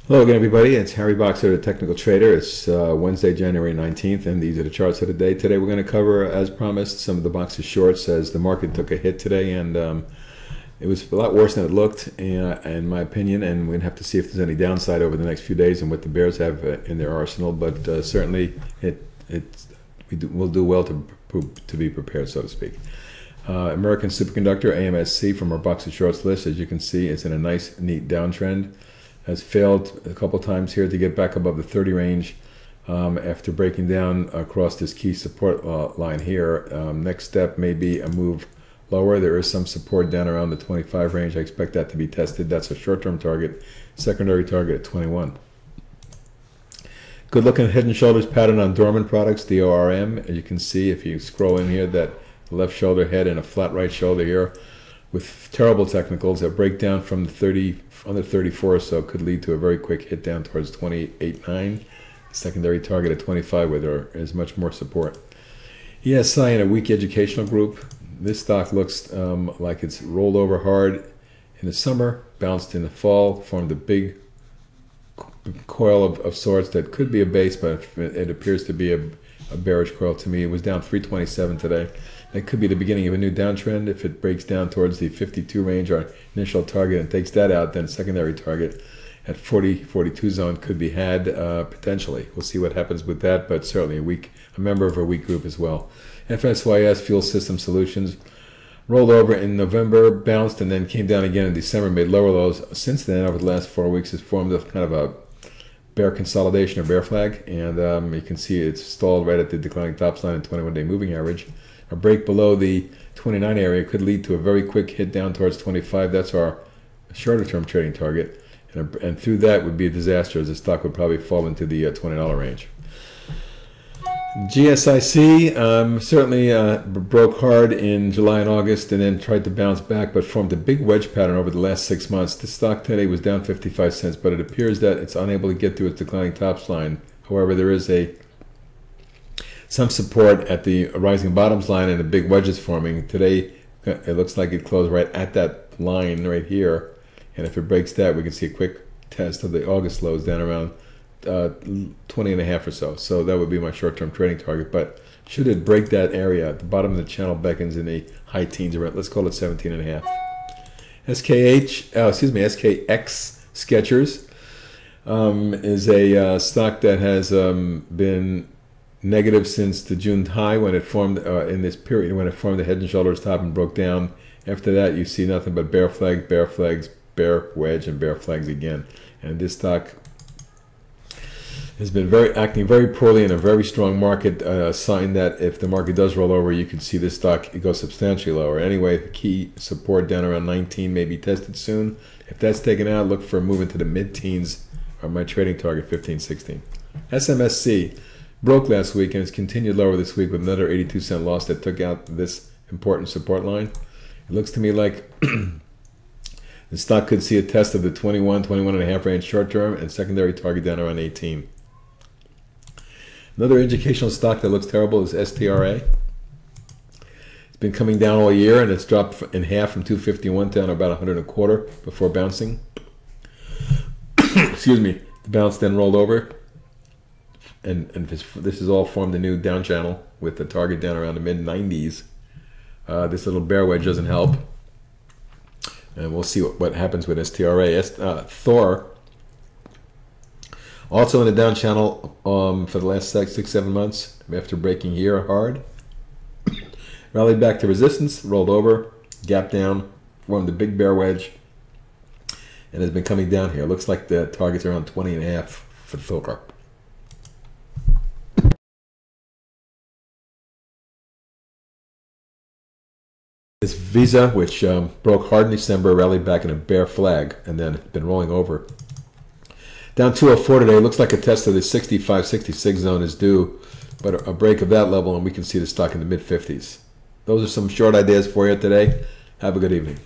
Hello again, everybody. It's Harry Boxer, the Technical Trader. It's Wednesday, January 19th, and these are the charts of the day. Today we're going to cover, as promised, some of the boxes shorts as the market took a hit today, and it was a lot worse than it looked, in my opinion, and we'd have to see if there's any downside over the next few days and what the bears have in their arsenal, but certainly we'll do well to be prepared, so to speak. American Superconductor, AMSC, from our box of shorts list, as you can see, it's in a nice, neat downtrend. Has failed a couple times here to get back above the 30 range after breaking down across this key support line here. Next step may be a move lower. There is some support down around the 25 range. I expect that to be tested. That's a short-term target. Secondary target at 21. Good looking head and shoulders pattern on dormant products, DORM. As you can see, if you scroll in here, that left shoulder head and a flat right shoulder here with terrible technicals that break down from the 30 under 34 or so could lead to a very quick hit down towards 28.9. Secondary target at 25 where there is much more support. ESI in a weak educational group. This stock looks like it's rolled over hard in the summer, bounced in the fall, formed a big coil of sorts that could be a base, but it appears to be a bearish coil to me. It was down 327 today. That could be the beginning of a new downtrend. If it breaks down towards the 52 range, our initial target, and takes that out, then secondary target at 40-42 zone could be had potentially. We'll see what happens with that, but certainly a member of a weak group as well. FSYS, Fuel System Solutions, rolled over in November, bounced, and then came down again in December, made lower lows. Since then, over the last 4 weeks, has formed a kind of a bear consolidation or bear flag, and you can see it's stalled right at the declining tops line and 21-day moving average. A break below the 29 area could lead to a very quick hit down towards 25. That's our shorter term trading target, and through that would be a disaster, as the stock would probably fall into the $20 range. GSIC certainly broke hard in July and August and then tried to bounce back, but formed a big wedge pattern over the last 6 months. The stock today was down 55 cents, but it appears that it's unable to get through its declining tops line. However, there is some support at the rising bottoms line and the big wedges forming. Today, it looks like it closed right at that line right here, and if it breaks that, we can see a quick test of the August lows down around 20.5 or so. So that would be my short-term trading target. But should it break that area, the bottom of the channel beckons in the high teens, around, let's call it 17.5. SKX Skechers is a stock that has been negative since the June high when it formed in this period, when it formed the head and shoulders top and broke down. After that, you see nothing but bear flags, bear wedge, and bear flags again. And this stock has been acting very poorly in a very strong market, a sign that if the market does roll over, you can see this stock go substantially lower. Anyway, the key support down around 19 may be tested soon. If that's taken out, look for a move into the mid-teens, or my trading target 15-16. SMSC broke last week and has continued lower this week with another 82-cent loss that took out this important support line. It looks to me like the stock could see a test of the 21.5 range short term and secondary target down around 18. Another educational stock that looks terrible is STRA. It's been coming down all year, and it's dropped in half from 251 down to about 125 before bouncing. Excuse me. The bounce then rolled over, and this has all formed a new down channel with the target down around the mid-90s. This little bear wedge doesn't help, and we'll see what happens with STRA. Thor, also in the down channel for the last 6-7 months after breaking here hard. Rallied back to resistance, rolled over, gap down, formed a big bear wedge, and has been coming down here. Looks like the target's around 20.5 for Thor. This Visa, which broke hard in December, rallied back in a bear flag, and then been rolling over. Down 204 today. Looks like a test of the 65-66 zone is due, but a break of that level, and we can see the stock in the mid-50s. Those are some short ideas for you today. Have a good evening.